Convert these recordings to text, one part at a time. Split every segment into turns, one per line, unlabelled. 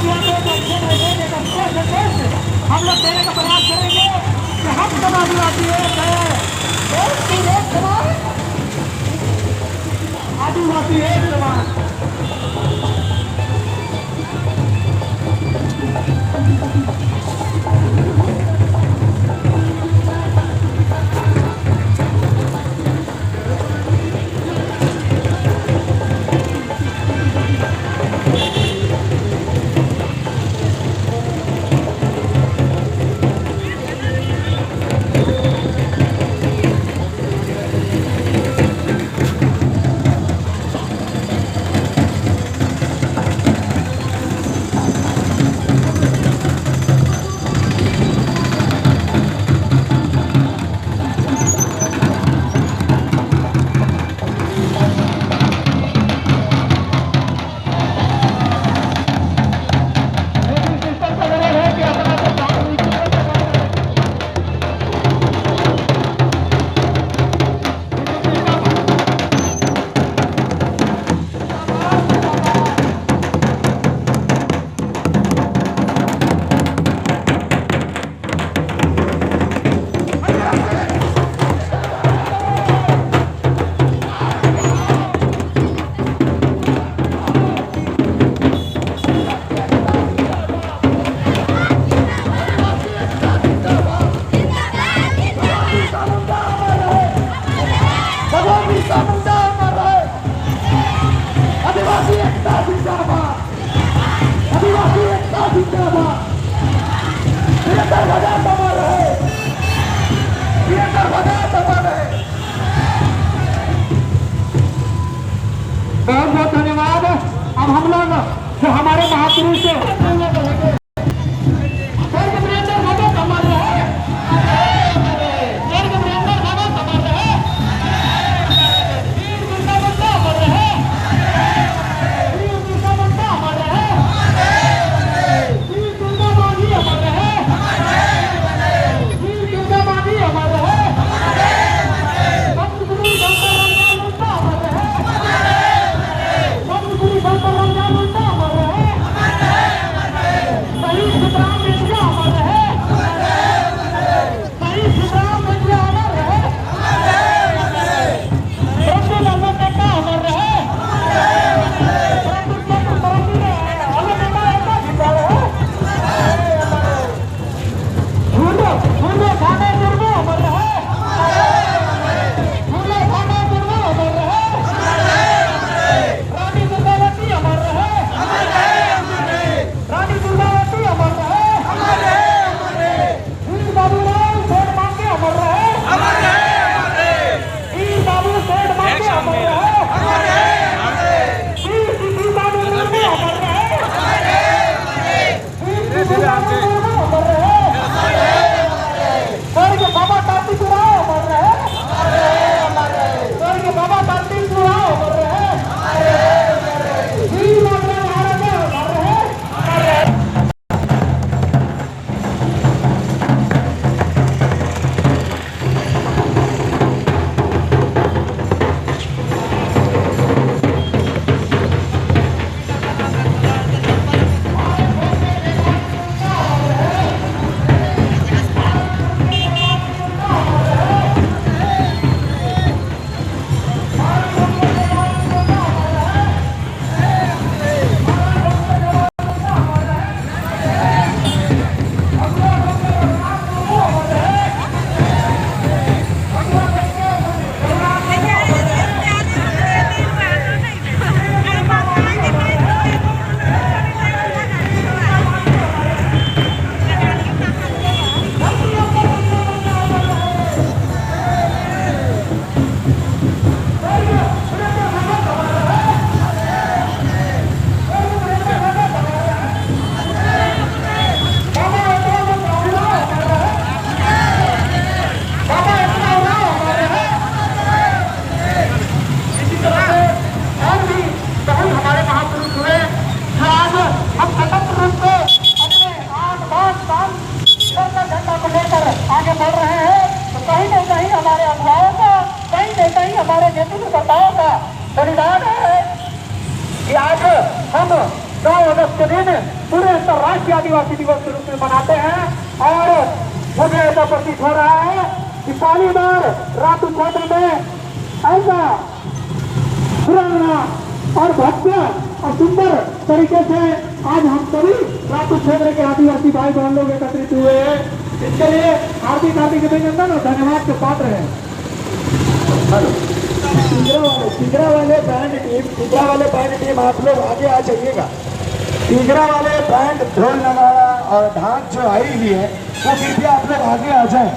हम लोग देने का प्रयास करेंगे कि हम समाजवादी आदिवासी एक समाज। बहुत बहुत धन्यवाद। अब हम लोग जो हमारे महापुरुष बलिदान है कि आज हम 9 अगस्त के दिन पूरे अंतर्राष्ट्रीय आदिवासी दिवस के रूप में मनाते हैं। और मुझे ऐसा प्रतीत हो रहा है कि पहली बार रातू क्षेत्र में ऐसा पुराना और भव्य और सुंदर तरीके से आज हम सभी रातू क्षेत्र के आदिवासी भाई बहन लोग एकत्रित हुए हैं। इसके लिए हार्दिक हार्दिक अभिनंदन और धन्यवाद के पात्र हैं।
तीसरा वाले बैंड टीम आप लोग आगे आ जाइएगा। तीसरा वाले बैंड ढोल नगाड़ा और ढाक जो आई हुई है वो कृपया आप लोग आगे आ जाए।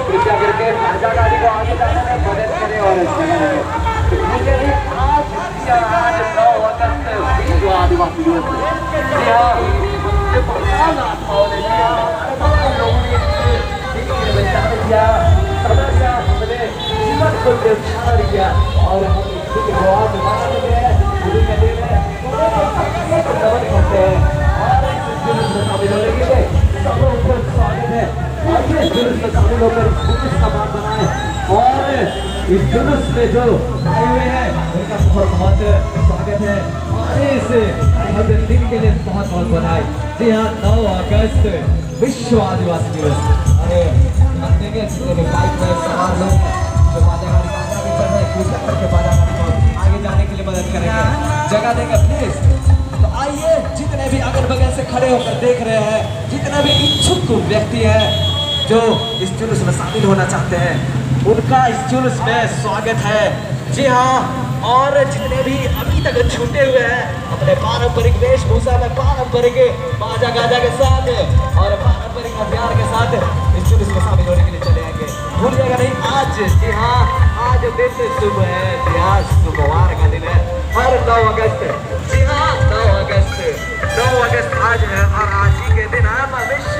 कृपया करके भाजपा गाड़ी को आगे जाने में मदद करें। और आज 9 अगस्त विश्व आदिवासी दिवस है। जीवन को निर्धारण किया और हम इसके जवाब में करते हैं और शामिल होने के लिए सब लोगों को स्वागत है। आइए जुलूस में शामिल होकर जुलूस का मान बनाए और इस जुलूस में जो आए हुए हैं उनका बहुत बहुत स्वागत है और इस दिन के लिए बहुत बहुत बधाई। जी हाँ, 9 अगस्त विश्व आदिवासी दिवस। अरे हम देखें जितने भी बाइक में सवार लोग जो बाजा गाड़ी चल रहे कृपया करके बाजा गाड़ी को आगे जाने के लिए मदद करेंगे, जगह देंगे प्लीज। तो आइए जितने भी अगल बगल से खड़े होकर देख रहे हैं, जितने भी इच्छुक व्यक्ति हैं जो इस जुलूस में शामिल होना चाहते हैं, उनका इस जुलूस में स्वागत है। जी हाँ, और जितने भी अभी तक छूटे हुए हैं अपने पारंपरिक वेशभूषा में पारंपरिक बाजा गाजा के साथ और पारंपरिक हथियार के साथ इस जुलूस में शामिल होने के लिए चले आएंगे। भूलिएगा नहीं आज, जी हाँ, आज दिन शुभ है, जी हाँ, सोमवार का दिन है हर 9 अगस्त। जी हाँ, 9 अगस्त आज है और आज ही के दिन हम विश्व